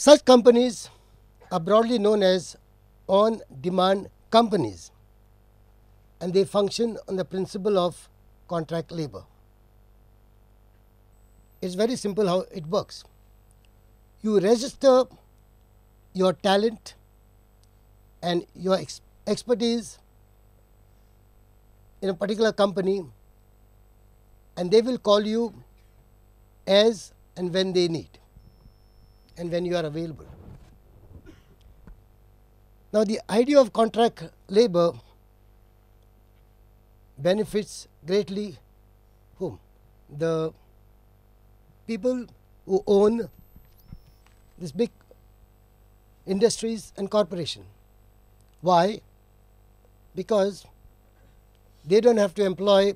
Such companies are broadly known as on-demand companies, and they function on the principle of contract labor. It's very simple how it works. You register your talent and your expertise in a particular company, and they will call you as and when they need and when you are available. Now, the idea of contract labor benefits greatly whom? The people who own these big industries and corporations. Why? Because they don't have to employ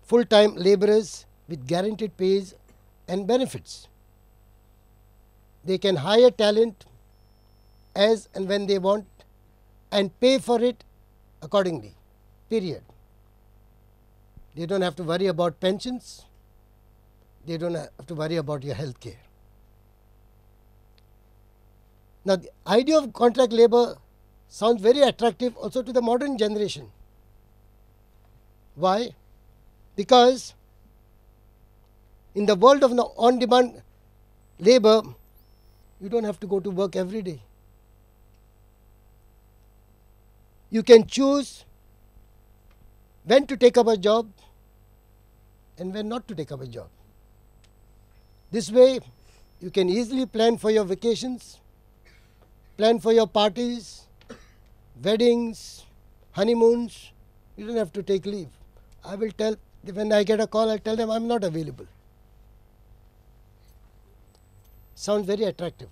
full-time laborers with guaranteed pays and benefits. They can hire talent as and when they want and pay for it accordingly, period. They don't have to worry about pensions. They don't have to worry about your health care. Now, the idea of contract labor sounds very attractive also to the modern generation. Why? Because in the world of on-demand labor, you don't have to go to work every day. You can choose when to take up a job and when not to take up a job. This way, you can easily plan for your vacations, plan for your parties, weddings, honeymoons. You don't have to take leave. I will tell, when I get a call, I'll tell them I'm not available. Sounds very attractive.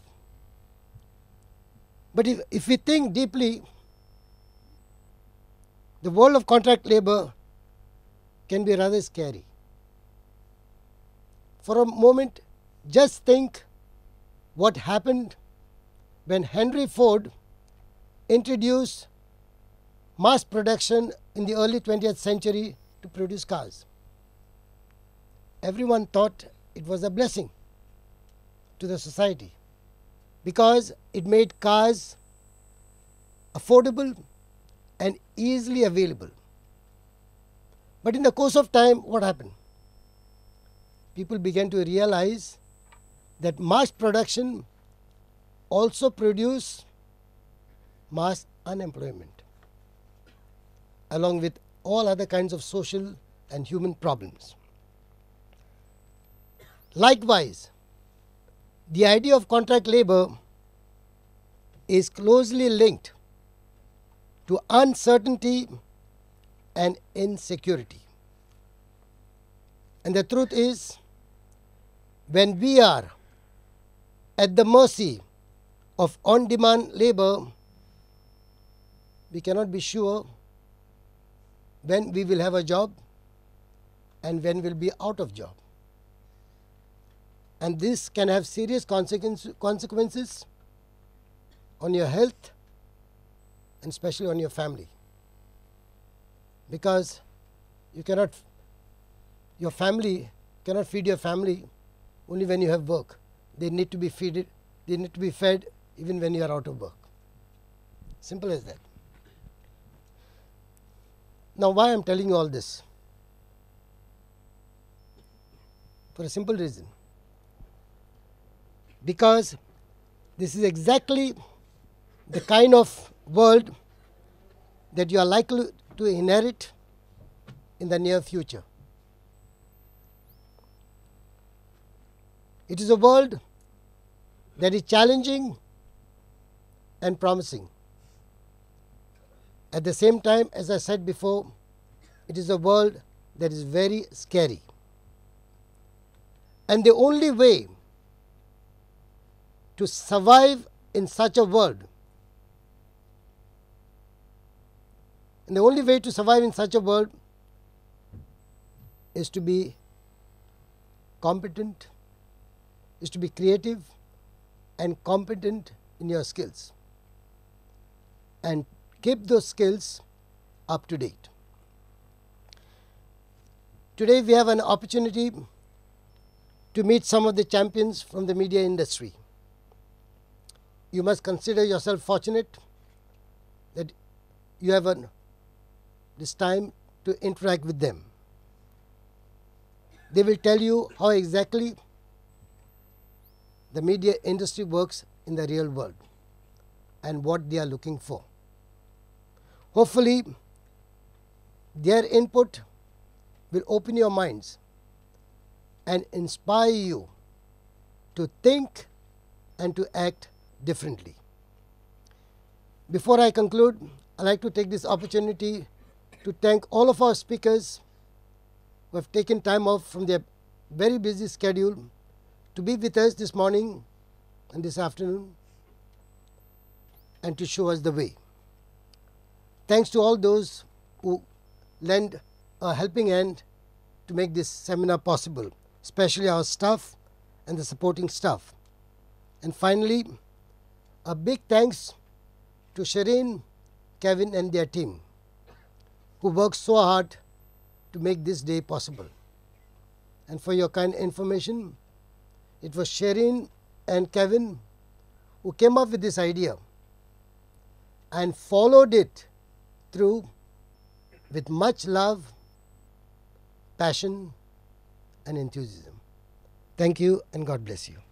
But if we think deeply, the world of contract labor can be rather scary. For a moment, just think what happened when Henry Ford introduced mass production in the early 20th century to produce cars. Everyone thought it was a blessing to the society because it made cars affordable and easily available. But in the course of time, what happened? People began to realize that mass production also produces mass unemployment, along with all other kinds of social and human problems. Likewise, the idea of contract labor is closely linked to uncertainty and insecurity. And the truth is, when we are at the mercy of on-demand labor, we cannot be sure when we will have a job and when we will be out of job. And this can have serious consequences on your health and especially on your family, because your family cannot feed your family only when you have work. They need to be fed even when you are out of work. Simple as that. Now, why I am telling you all this? For a simple reason. Because this is exactly the kind of world that you are likely to inherit in the near future. It is a world that is challenging and promising. At the same time, as I said before, it is a world that is very scary. And the only way to survive in such a world, is to be competent, is to be creative and competent in your skills, and keep those skills up to date. Today we have an opportunity to meet some of the champions from the media industry. you must consider yourself fortunate that you have this time to interact with them. They will tell you how exactly the media industry works in the real world and what they are looking for. Hopefully, their input will open your minds and inspire you to think and to act differently. Before I conclude, I'd like to take this opportunity to thank all of our speakers who have taken time off from their very busy schedule to be with us this morning and this afternoon and to show us the way. Thanks to all those who lend a helping hand to make this seminar possible, especially our staff and the supporting staff. And finally, a big thanks to Shireen, Kevin and their team who worked so hard to make this day possible. And for your kind information, it was Shireen and Kevin who came up with this idea and followed it through with much love, passion and enthusiasm. Thank you and God bless you.